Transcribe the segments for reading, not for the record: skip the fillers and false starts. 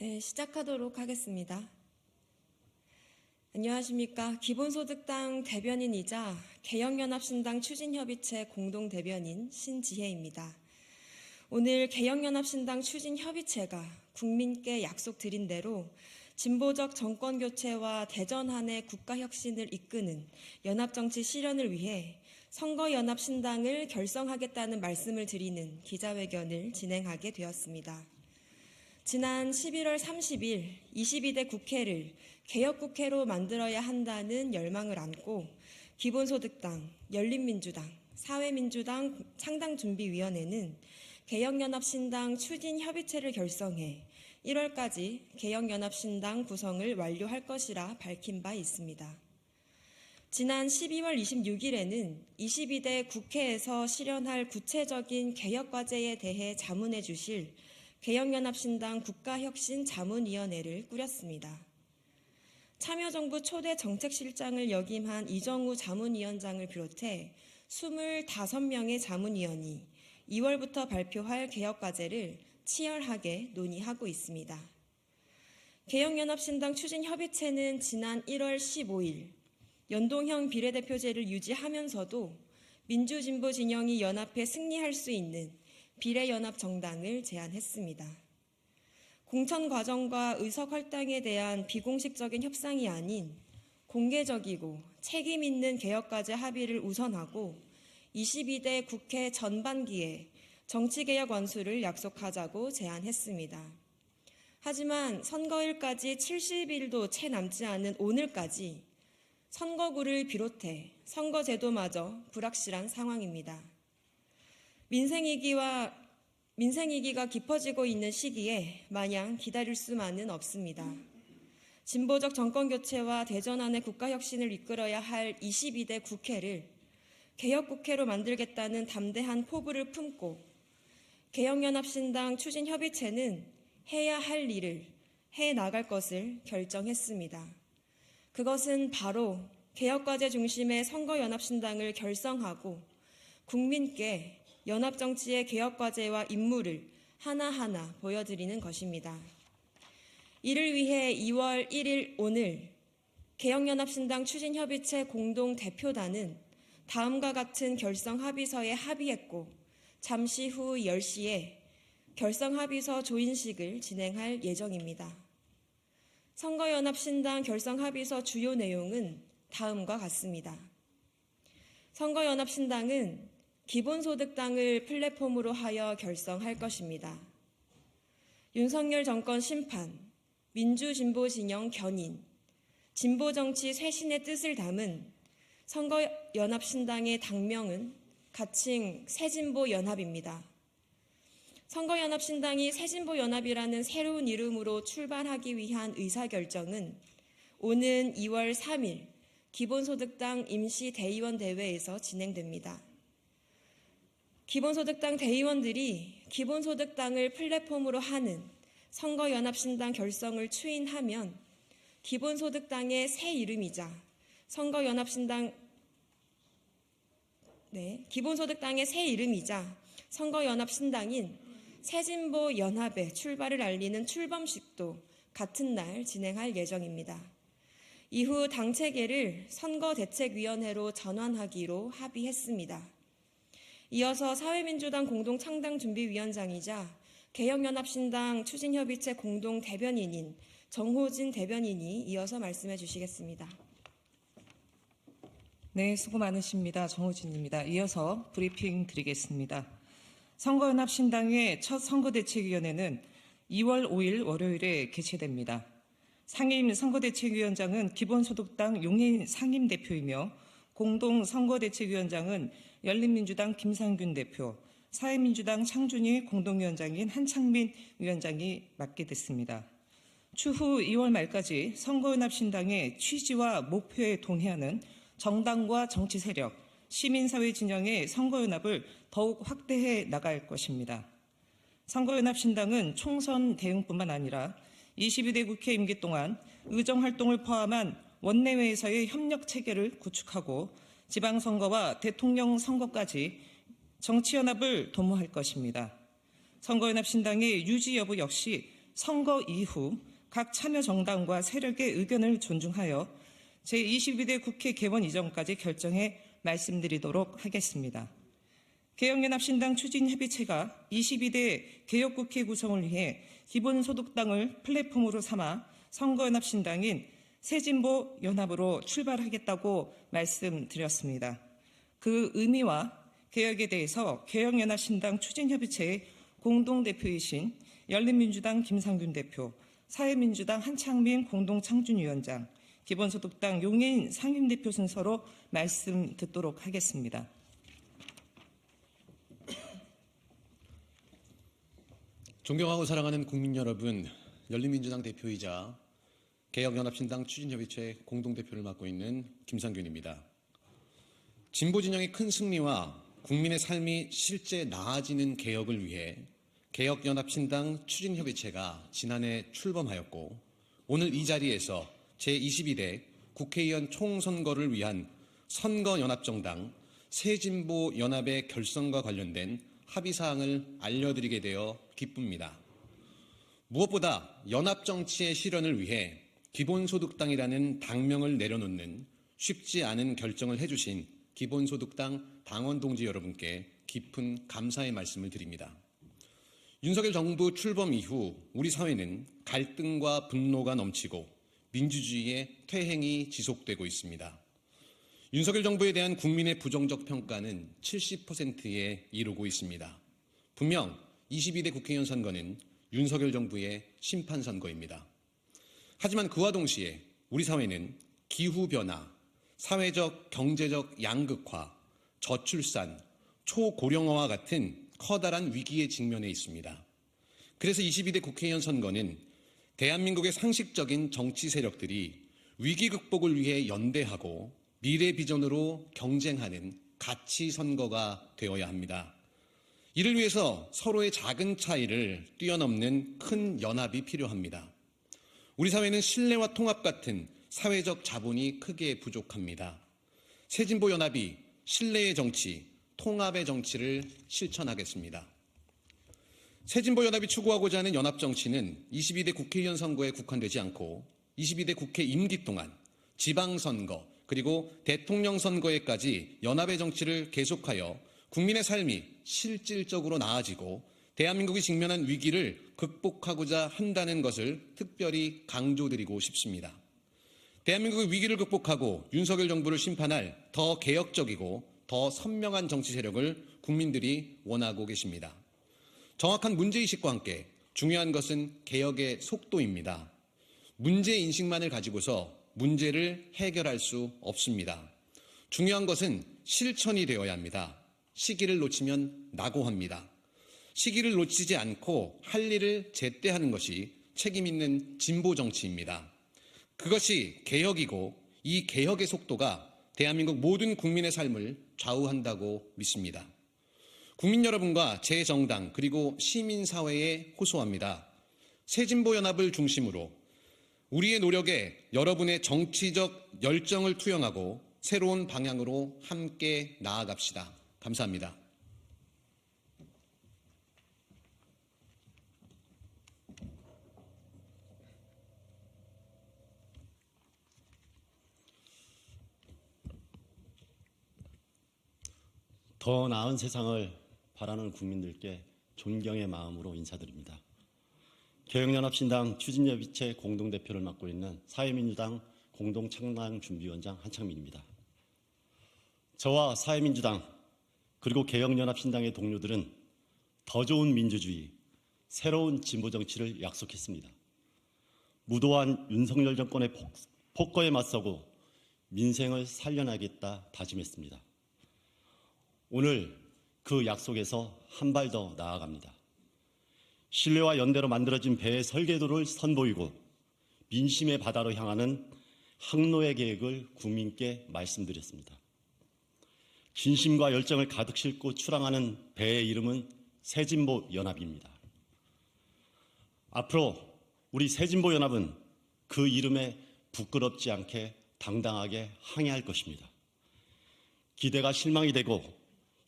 네, 시작하도록 하겠습니다. 안녕하십니까. 기본소득당 대변인이자 개혁연합신당 추진협의체 공동대변인 신지혜입니다. 오늘 개혁연합신당 추진협의체가 국민께 약속드린 대로 진보적 정권교체와 대전환의 국가혁신을 이끄는 연합정치 실현을 위해 선거연합신당을 결성하겠다는 말씀을 드리는 기자회견을 진행하게 되었습니다. 지난 11월 30일 22대 국회를 개혁국회로 만들어야 한다는 열망을 안고 기본소득당, 열린민주당, 사회민주당 창당준비위원회는 개혁연합신당 추진협의체를 결성해 1월까지 개혁연합신당 구성을 완료할 것이라 밝힌 바 있습니다. 지난 12월 26일에는 22대 국회에서 실현할 구체적인 개혁과제에 대해 자문해 주실 개혁연합신당 국가혁신자문위원회를 꾸렸습니다. 참여정부 초대 정책실장을 역임한 이정우 자문위원장을 비롯해 25명의 자문위원이 2월부터 발표할 개혁과제를 치열하게 논의하고 있습니다. 개혁연합신당 추진협의체는 지난 1월 15일 연동형 비례대표제를 유지하면서도 민주진보 진영이 연합해 승리할 수 있는 비례연합정당을 제안했습니다. 공천 과정과 의석 할당에 대한 비공식적인 협상이 아닌 공개적이고 책임 있는 개혁과제 합의를 우선하고 22대 국회 전반기에 정치개혁 완수를 약속하자고 제안했습니다. 하지만 선거일까지 70일도 채 남지 않은 오늘까지 선거구를 비롯해 선거제도마저 불확실한 상황입니다. 민생위기가 깊어지고 있는 시기에 마냥 기다릴 수만은 없습니다. 진보적 정권교체와 대전환의 국가혁신을 이끌어야 할 22대 국회를 개혁국회로 만들겠다는 담대한 포부를 품고 개혁연합신당 추진협의체는 해야 할 일을 해나갈 것을 결정했습니다. 그것은 바로 개혁과제 중심의 선거연합신당을 결성하고 국민께 연합정치의 개혁과제와 임무를 하나하나 보여드리는 것입니다. 이를 위해 2월 1일 오늘 개혁연합신당 추진협의체 공동대표단은 다음과 같은 결성합의서에 합의했고 잠시 후 10시에 결성합의서 조인식을 진행할 예정입니다. 선거연합신당 결성합의서 주요 내용은 다음과 같습니다. 선거연합신당은 기본소득당을 플랫폼으로 하여 결성할 것입니다. 윤석열 정권 심판, 민주진보진영 견인, 진보정치 쇄신의 뜻을 담은 선거연합신당의 당명은 가칭 새진보연합입니다. 선거연합신당이 새진보연합이라는 새로운 이름으로 출발하기 위한 의사결정은 오는 2월 3일 기본소득당 임시대의원대회에서 진행됩니다. 기본소득당 대의원들이 기본소득당을 플랫폼으로 하는 선거연합신당 결성을 추인하면 기본소득당의 새 이름이자 기본소득당의 새 이름이자 선거연합신당인 새진보연합의 출발을 알리는 출범식도 같은 날 진행할 예정입니다. 이후 당체계를 선거대책위원회로 전환하기로 합의했습니다. 이어서 사회민주당 공동창당준비위원장이자 개혁연합신당 추진협의체 공동대변인인 정호진 대변인이 이어서 말씀해 주시겠습니다. 네, 수고 많으십니다. 정호진입니다. 이어서 브리핑 드리겠습니다. 선거연합신당의 첫 선거대책위원회는 2월 5일 월요일에 개최됩니다. 상임 선거대책위원장은 기본소득당 용인 상임대표이며 공동선거대책위원장은 열린민주당 김상균 대표, 사회민주당 창준희 공동위원장인 한창민 위원장이 맡게 됐습니다. 추후 2월 말까지 선거연합신당의 취지와 목표에 동의하는 정당과 정치세력, 시민사회 진영의 선거연합을 더욱 확대해 나갈 것입니다. 선거연합신당은 총선 대응뿐만 아니라 22대 국회 임기 동안 의정활동을 포함한 원내외에서의 협력체계를 구축하고 지방선거와 대통령 선거까지 정치연합을 도모할 것입니다. 선거연합신당의 유지 여부 역시 선거 이후 각 참여 정당과 세력의 의견을 존중하여 제22대 국회 개원 이전까지 결정해 말씀드리도록 하겠습니다. 개혁연합신당 추진협의체가 22대 개혁국회 구성을 위해 기본소득당을 플랫폼으로 삼아 선거연합신당인 새진보연합으로 출발하겠다고 말씀드렸습니다. 그 의미와 개혁에 대해서 개혁연합신당 추진협의체의 공동대표이신 열린민주당 김상균 대표, 사회민주당 한창민 공동창준위원장, 기본소득당 용해인 상임대표 순서로 말씀 듣도록 하겠습니다. 존경하고 사랑하는 국민 여러분, 열린민주당 대표이자 개혁연합신당 추진협의체 공동대표를 맡고 있는 김상균입니다. 진보 진영의 큰 승리와 국민의 삶이 실제 나아지는 개혁을 위해 개혁연합신당 추진협의체가 지난해 출범하였고, 오늘 이 자리에서 제22대 국회의원 총선거를 위한 선거연합정당 새진보연합의 결성과 관련된 합의사항을 알려드리게 되어 기쁩니다. 무엇보다 연합정치의 실현을 위해 기본소득당이라는 당명을 내려놓는 쉽지 않은 결정을 해주신 기본소득당 당원 동지 여러분께 깊은 감사의 말씀을 드립니다. 윤석열 정부 출범 이후 우리 사회는 갈등과 분노가 넘치고 민주주의의 퇴행이 지속되고 있습니다. 윤석열 정부에 대한 국민의 부정적 평가는 70%에 이르고 있습니다. 분명 22대 국회의원 선거는 윤석열 정부의 심판선거입니다. 하지만 그와 동시에 우리 사회는 기후변화, 사회적, 경제적 양극화, 저출산, 초고령화와 같은 커다란 위기에 직면해 있습니다. 그래서 22대 국회의원 선거는 대한민국의 상식적인 정치 세력들이 위기 극복을 위해 연대하고 미래 비전으로 경쟁하는 가치 선거가 되어야 합니다. 이를 위해서 서로의 작은 차이를 뛰어넘는 큰 연합이 필요합니다. 우리 사회는 신뢰와 통합 같은 사회적 자본이 크게 부족합니다. 새진보연합이 신뢰의 정치, 통합의 정치를 실천하겠습니다. 새진보연합이 추구하고자 하는 연합정치는 22대 국회의원 선거에 국한되지 않고 22대 국회 임기 동안 지방선거 그리고 대통령 선거에까지 연합의 정치를 계속하여 국민의 삶이 실질적으로 나아지고 대한민국이 직면한 위기를 극복하고자 한다는 것을 특별히 강조드리고 싶습니다. 대한민국의 위기를 극복하고 윤석열 정부를 심판할 더 개혁적이고 더 선명한 정치 세력을 국민들이 원하고 계십니다. 정확한 문제의식과 함께 중요한 것은 개혁의 속도입니다. 문제인식만을 가지고서 문제를 해결할 수 없습니다. 중요한 것은 실천이 되어야 합니다. 시기를 놓치면 낙오합니다. 시기를 놓치지 않고 할 일을 제때 하는 것이 책임 있는 진보 정치입니다. 그것이 개혁이고 이 개혁의 속도가 대한민국 모든 국민의 삶을 좌우한다고 믿습니다. 국민 여러분과 제 정당 그리고 시민사회에 호소합니다. 새진보연합을 중심으로 우리의 노력에 여러분의 정치적 열정을 투영하고 새로운 방향으로 함께 나아갑시다. 감사합니다. 더 나은 세상을 바라는 국민들께 존경의 마음으로 인사드립니다. 개혁연합신당 추진협의체 공동대표를 맡고 있는 사회민주당 공동창당준비위원장 한창민입니다. 저와 사회민주당 그리고 개혁연합신당의 동료들은 더 좋은 민주주의, 새로운 진보정치를 약속했습니다. 무도한 윤석열 정권의 폭거에 맞서고 민생을 살려나겠다 다짐했습니다. 오늘 그 약속에서 한 발 더 나아갑니다. 신뢰와 연대로 만들어진 배의 설계도를 선보이고 민심의 바다로 향하는 항로의 계획을 국민께 말씀드렸습니다. 진심과 열정을 가득 싣고 출항하는 배의 이름은 새진보연합입니다. 앞으로 우리 새진보연합은 그 이름에 부끄럽지 않게 당당하게 항해할 것입니다. 기대가 실망이 되고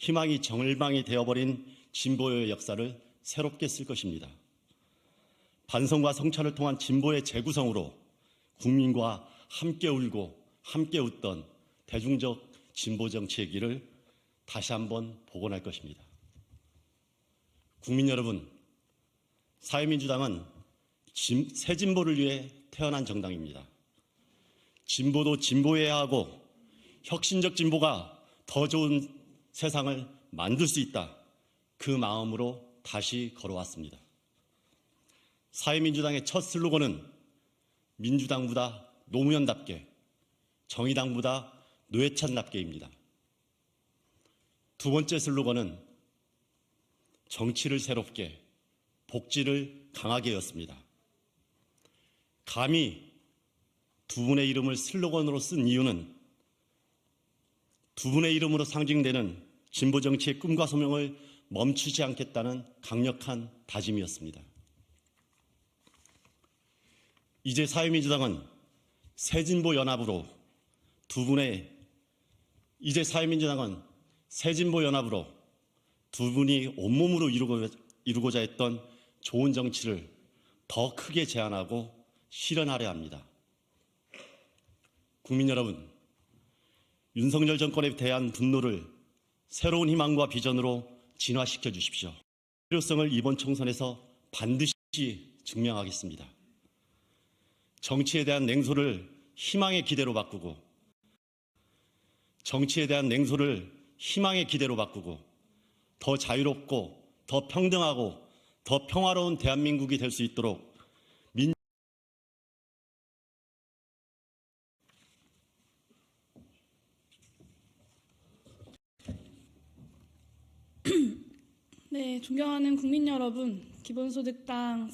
희망이 절망이 되어버린 진보의 역사를 새롭게 쓸 것입니다. 반성과 성찰을 통한 진보의 재구성으로 국민과 함께 울고 함께 웃던 대중적 진보 정치의 길을 다시 한번 복원할 것입니다. 국민 여러분, 사회민주당은 새 진보를 위해 태어난 정당입니다. 진보도 진보해야 하고 혁신적 진보가 더 좋은 세상을 만들 수 있다. 그 마음으로 다시 걸어왔습니다. 사회민주당의 첫 슬로건은 민주당보다 노무현답게, 정의당보다 노회찬답게입니다. 두 번째 슬로건은 정치를 새롭게, 복지를 강하게였습니다. 감히 두 분의 이름을 슬로건으로 쓴 이유는 두 분의 이름으로 상징되는 진보 정치의 꿈과 소명을 멈추지 않겠다는 강력한 다짐이었습니다. 이제 사회민주당은 새진보 연합으로 두 분이 온몸으로 이루고자 했던 좋은 정치를 더 크게 제안하고 실현하려 합니다. 국민 여러분, 윤석열 정권에 대한 분노를 새로운 희망과 비전으로 진화시켜 주십시오. 필요성을 이번 총선에서 반드시 증명하겠습니다. 정치에 대한 냉소를 희망의 기대로 바꾸고 더 자유롭고 더 평등하고 더 평화로운 대한민국이 될 수 있도록 네, 존경하는 국민 여러분, 기본소득당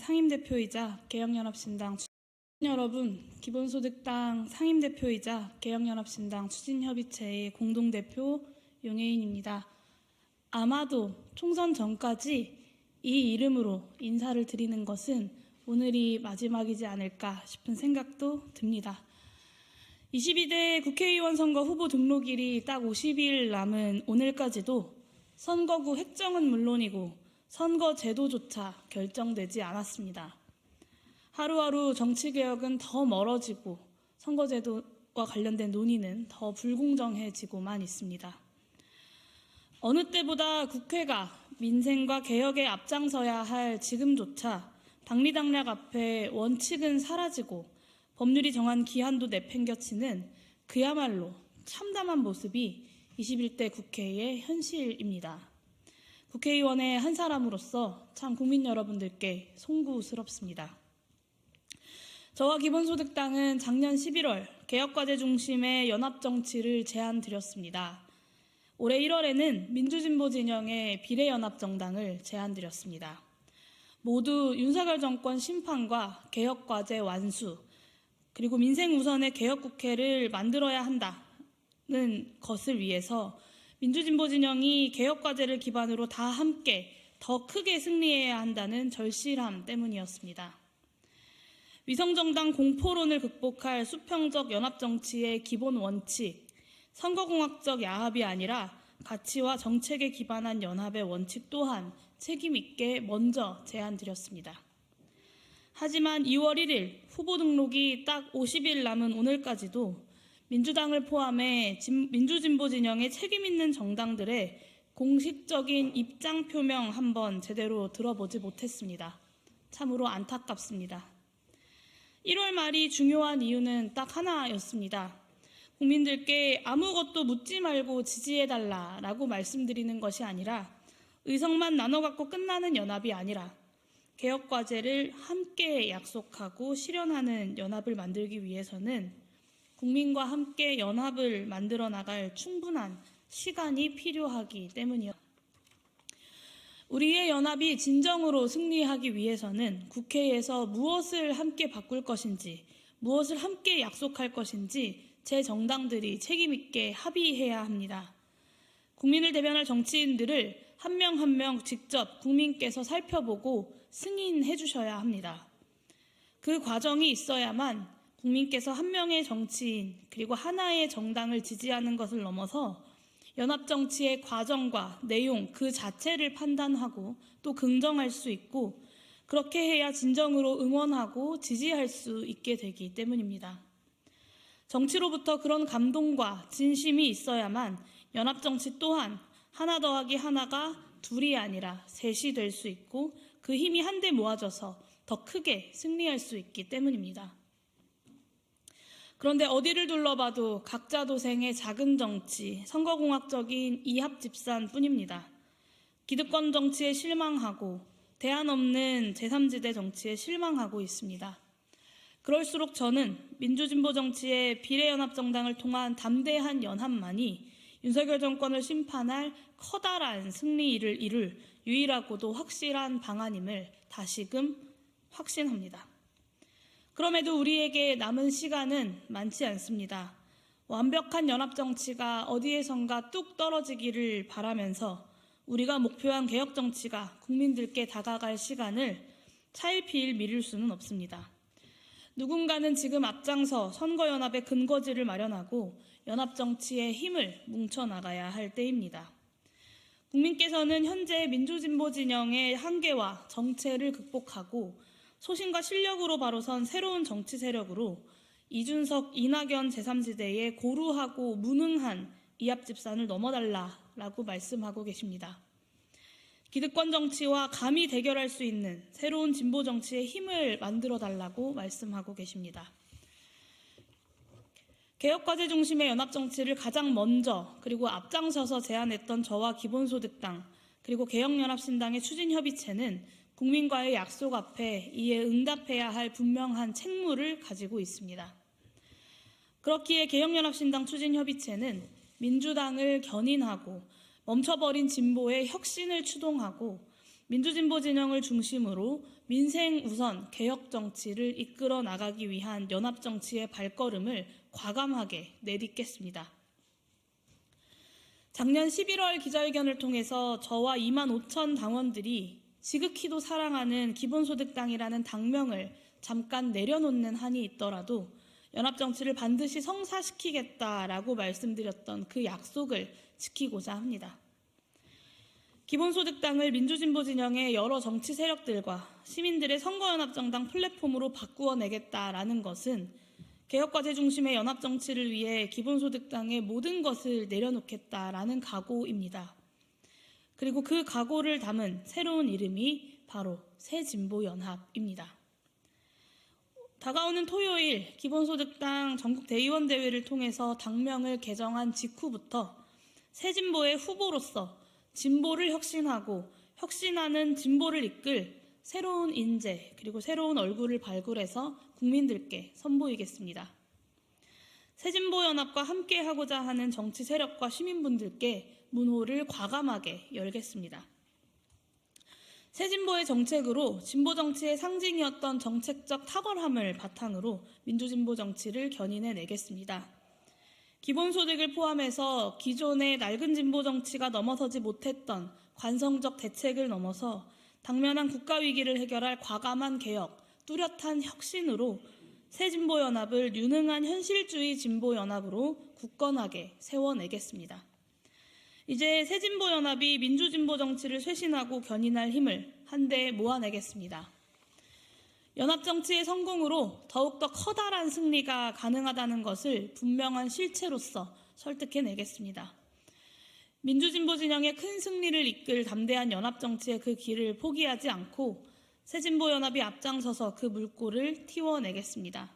상임대표이자 개혁연합신당 추진협의체의 공동대표 용혜인입니다. 아마도 총선 전까지 이 이름으로 인사를 드리는 것은 오늘이 마지막이지 않을까 싶은 생각도 듭니다. 22대 국회의원 선거 후보 등록일이 딱 50일 남은 오늘까지도 선거구 획정은 물론이고 선거 제도조차 결정되지 않았습니다. 하루하루 정치개혁은 더 멀어지고 선거제도와 관련된 논의는 더 불공정해지고만 있습니다. 어느 때보다 국회가 민생과 개혁에 앞장서야 할 지금조차 당리당략 앞에 원칙은 사라지고 법률이 정한 기한도 내팽겨치는 그야말로 참담한 모습이 21대 국회의 현실입니다. 국회의원의 한 사람으로서 참 국민 여러분들께 송구스럽습니다. 저와 기본소득당은 작년 11월 개혁과제 중심의 연합정치를 제안드렸습니다. 올해 1월에는 민주진보 진영의 비례연합정당을 제안드렸습니다. 모두 윤석열 정권 심판과 개혁과제 완수, 그리고 민생 우선의 개혁국회를 만들어야 한다는 것을 위해서 민주진보 진영이 개혁과제를 기반으로 다 함께 더 크게 승리해야 한다는 절실함 때문이었습니다. 위성정당 공포론을 극복할 수평적 연합정치의 기본 원칙, 선거공학적 야합이 아니라 가치와 정책에 기반한 연합의 원칙 또한 책임 있게 먼저 제안드렸습니다. 하지만 2월 1일 후보 등록이 딱 50일 남은 오늘까지도 민주당을 포함해 민주진보 진영의 책임 있는 정당들의 공식적인 입장 표명 한번 제대로 들어보지 못했습니다. 참으로 안타깝습니다. 1월 말이 중요한 이유는 딱 하나였습니다. 국민들께 아무것도 묻지 말고 지지해달라라고 말씀드리는 것이 아니라 의석만 나눠 갖고 끝나는 연합이 아니라 개혁과제를 함께 약속하고 실현하는 연합을 만들기 위해서는 국민과 함께 연합을 만들어 나갈 충분한 시간이 필요하기 때문이었습니다. 우리의 연합이 진정으로 승리하기 위해서는 국회에서 무엇을 함께 바꿀 것인지, 무엇을 함께 약속할 것인지 제 정당들이 책임 있게 합의해야 합니다. 국민을 대변할 정치인들을 한 명 한 명 직접 국민께서 살펴보고 승인해 주셔야 합니다. 그 과정이 있어야만 국민께서 한 명의 정치인 그리고 하나의 정당을 지지하는 것을 넘어서 연합정치의 과정과 내용 그 자체를 판단하고 또 긍정할 수 있고 그렇게 해야 진정으로 응원하고 지지할 수 있게 되기 때문입니다. 정치로부터 그런 감동과 진심이 있어야만 연합정치 또한 하나 더하기 하나가 둘이 아니라 셋이 될 수 있고 그 힘이 한데 모아져서 더 크게 승리할 수 있기 때문입니다. 그런데 어디를 둘러봐도 각자 도생의 작은 정치, 선거공학적인 이합집산 뿐입니다. 기득권 정치에 실망하고 대안 없는 제3지대 정치에 실망하고 있습니다. 그럴수록 저는 민주진보 정치의 비례연합정당을 통한 담대한 연합만이 윤석열 정권을 심판할 커다란 승리를 이룰 유일하고도 확실한 방안임을 다시금 확신합니다. 그럼에도 우리에게 남은 시간은 많지 않습니다. 완벽한 연합정치가 어디에선가 뚝 떨어지기를 바라면서 우리가 목표한 개혁정치가 국민들께 다가갈 시간을 차일피일 미룰 수는 없습니다. 누군가는 지금 앞장서 선거연합의 근거지를 마련하고 연합정치의 힘을 뭉쳐나가야 할 때입니다. 국민께서는 현재 민주진보 진영의 한계와 정체를 극복하고 소신과 실력으로 바로선 새로운 정치 세력으로 이준석, 이낙연 제3지대의 고루하고 무능한 이합집산을 넘어달라라고 말씀하고 계십니다. 기득권 정치와 감히 대결할 수 있는 새로운 진보 정치의 힘을 만들어달라고 말씀하고 계십니다. 개혁과제 중심의 연합정치를 가장 먼저 그리고 앞장서서 제안했던 저와 기본소득당 그리고 개혁연합신당의 추진협의체는 국민과의 약속 앞에 이에 응답해야 할 분명한 책무를 가지고 있습니다. 그렇기에 개혁연합신당 추진협의체는 민주당을 견인하고 멈춰버린 진보의 혁신을 추동하고 민주진보 진영을 중심으로 민생 우선 개혁 정치를 이끌어 나가기 위한 연합 정치의 발걸음을 과감하게 내딛겠습니다. 작년 11월 기자회견을 통해서 저와 2만 5천 당원들이 지극히도 사랑하는 기본소득당이라는 당명을 잠깐 내려놓는 한이 있더라도 연합정치를 반드시 성사시키겠다라고 말씀드렸던 그 약속을 지키고자 합니다. 기본소득당을 민주진보 진영의 여러 정치 세력들과 시민들의 선거연합정당 플랫폼으로 바꾸어내겠다라는 것은 개혁과제 중심의 연합정치를 위해 기본소득당의 모든 것을 내려놓겠다라는 각오입니다. 그리고 그 각오를 담은 새로운 이름이 바로 새진보연합입니다. 다가오는 토요일 기본소득당 전국대의원 대회를 통해서 당명을 개정한 직후부터 새진보의 후보로서 진보를 혁신하고 혁신하는 진보를 이끌 새로운 인재 그리고 새로운 얼굴을 발굴해서 국민들께 선보이겠습니다. 새진보연합과 함께하고자 하는 정치 세력과 시민분들께 문호를 과감하게 열겠습니다. 새진보의 정책으로 진보 정치의 상징이었던 정책적 탁월함을 바탕으로 민주진보 정치를 견인해내겠습니다. 기본소득을 포함해서 기존의 낡은 진보 정치가 넘어서지 못했던 관성적 대책을 넘어서 당면한 국가위기를 해결할 과감한 개혁, 뚜렷한 혁신으로 새진보연합을 유능한 현실주의 진보연합으로 굳건하게 세워내겠습니다. 이제 새진보연합이 민주진보 정치를 쇄신하고 견인할 힘을 한데 모아내겠습니다. 연합정치의 성공으로 더욱더 커다란 승리가 가능하다는 것을 분명한 실체로서 설득해내겠습니다. 민주진보 진영의 큰 승리를 이끌 담대한 연합정치의 그 길을 포기하지 않고 새진보연합이 앞장서서 그 물꼬를 틔워내겠습니다.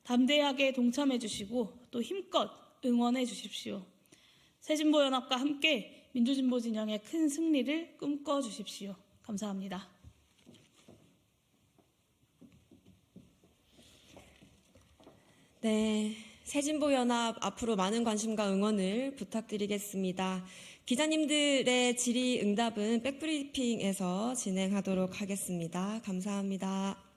담대하게 동참해 주시고 또 힘껏 응원해 주십시오. 새진보연합과 함께 민주진보 진영의 큰 승리를 꿈꿔 주십시오. 감사합니다. 네, 새진보연합 앞으로 많은 관심과 응원을 부탁드리겠습니다. 기자님들의 질의응답은 백브리핑에서 진행하도록 하겠습니다. 감사합니다.